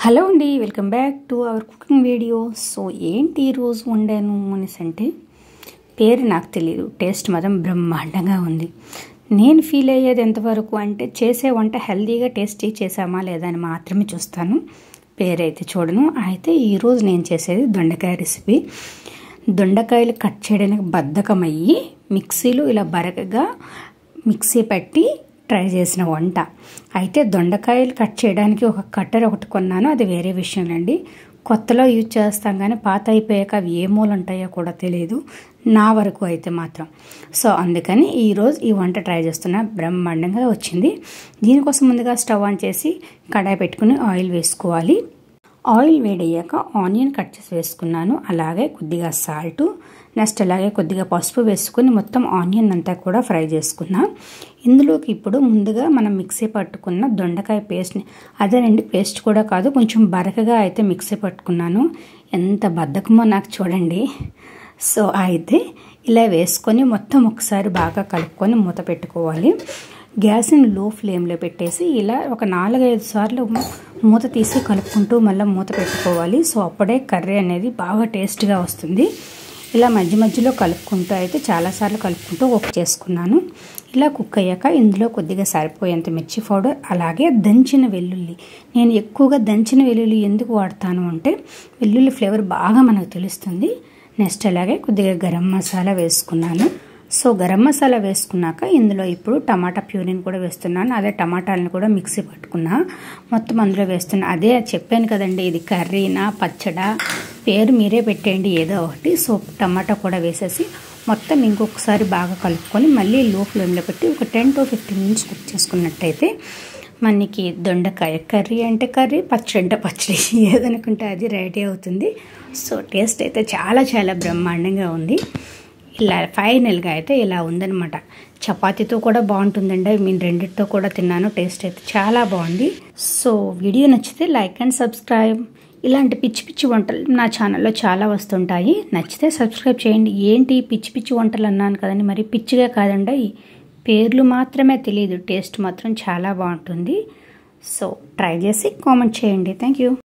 Hello అండి, welcome back to our cooking video. So ఏంటి ఈరోజు వండాను అనేసి అంటే పేరు నాకు తెలియదు, టేస్ట్ మాత్రం బ్రహ్మాండంగా ఉంది. నేను ఫీల్ అయ్యేది ఎంతవరకు అంటే చేసే వంట హెల్తీగా టేస్టీ చేసామా లేదా అని మాత్రమే చూస్తాను, పేరైతే చూడను. అయితే ఈరోజు నేను చేసేది దొండకాయ రెసిపీ. దొండకాయలు కట్ చేయడానికి బద్ధకమయ్యి మిక్సీలో ఇలా బరకగా మిక్సీ పెట్టి ట్రై చేసిన వంట. అయితే దొండకాయలు కట్ చేయడానికి ఒక కట్టర్ ఒకటి కొన్నాను, అది వేరే విషయం అండి. కొత్తలో యూజ్ చేస్తాం కానీ పాత అయిపోయాక అవి ఏ మూలు ఉంటాయో కూడా తెలియదు నా వరకు అయితే మాత్రం. సో అందుకని ఈరోజు ఈ వంట ట్రై చేస్తున్నా, బ్రహ్మాండంగా వచ్చింది. దీనికోసం ముందుగా స్టవ్ ఆన్ చేసి కడాయి పెట్టుకుని ఆయిల్ వేసుకోవాలి. ఆయిల్ వేడయ్యాక ఆనియన్ కట్ చేసి వేసుకున్నాను, అలాగే కొద్దిగా సాల్ట్, నెక్స్ట్ అలాగే కొద్దిగా పసుపు వేసుకుని మొత్తం ఆనియన్ అంతా కూడా ఫ్రై చేసుకున్నా. ఇందులోకి ఇప్పుడు ముందుగా మనం మిక్సీ పట్టుకున్న దొండకాయ పేస్ట్ని, అదేనండి పేస్ట్ కూడా కాదు, కొంచెం బరకగా అయితే మిక్సీ పట్టుకున్నాను. ఎంత బద్ధకమో నాకు చూడండి. సో అయితే ఇలా వేసుకొని మొత్తం ఒకసారి బాగా కలుపుకొని మూత పెట్టుకోవాలి. గ్యాస్ని లో ఫ్లేమ్లో పెట్టేసి ఇలా ఒక 4-5 సార్లు మూత తీసి కలుపుకుంటూ మళ్ళీ మూత పెట్టుకోవాలి. సో అప్పుడే కర్రీ అనేది బాగా టేస్ట్గా వస్తుంది. ఇలా మధ్య మధ్యలో కలుపుకుంటూ అయితే చాలాసార్లు కలుపుకుంటూ కుక్ చేసుకున్నాను. ఇలా కుక్ అయ్యాక ఇందులో కొద్దిగా సరిపోయేంత మిర్చి పౌడర్, అలాగే దంచిన వెల్లుల్లి. నేను ఎక్కువగా దంచిన వెల్లుల్లి ఎందుకు వాడతాను అంటే వెల్లుల్లి ఫ్లేవర్ బాగా మనకు తెలుస్తుంది. నెక్స్ట్ అలాగే కొద్దిగా గరం మసాలా వేసుకున్నాను. సో గరం మసాలా వేసుకున్నాక ఇందులో ఇప్పుడు టమాటా ప్యూరీని కూడా వేస్తున్నాను. అదే టమాటాలను కూడా మిక్సీ పట్టుకున్నా మొత్తం అందులో వేస్తున్నా. అదే చెప్పాను కదండి, ఇది కర్రీనా పచ్చడా పేరు మీరే పెట్టేయండి ఏదో ఒకటి. సో టమాటా కూడా వేసేసి మొత్తం ఇంకొకసారి బాగా కలుపుకొని మళ్ళీ లో ఫ్లేమ్లో పెట్టి ఒక 10 to 15 minutes కుక్ చేసుకున్నట్టయితే మనకి దొండకాయ కర్రీ అంటే కర్రీ, పచ్చడి అంటే పచ్చడి, ఏదనుకుంటే అది రెడీ అవుతుంది. సో టేస్ట్ అయితే చాలా చాలా బ్రహ్మాండంగా ఉంది. ఇలా ఫైనల్గా అయితే ఇలా ఉందనమాట. చపాతీతో కూడా బాగుంటుందండి, నేను రెండిటితో కూడా తిన్నాను, టేస్ట్ అయితే చాలా బాగుంది. సో వీడియో నచ్చితే లైక్ అండ్ సబ్స్క్రైబ్. ఇలాంటి పిచ్చి పిచ్చి వంటలు నా ఛానల్లో చాలా వస్తుంటాయి, నచ్చితే సబ్స్క్రైబ్ చేయండి. ఏంటి పిచ్చి పిచ్చి వంటలు అన్నాను కదండి, మరి పిచ్చిగా కాదండి, పేర్లు మాత్రమే తెలియదు, టేస్ట్ మాత్రం చాలా బాగుంటుంది. సో ట్రై చేసి కామెంట్ చేయండి. Thank you.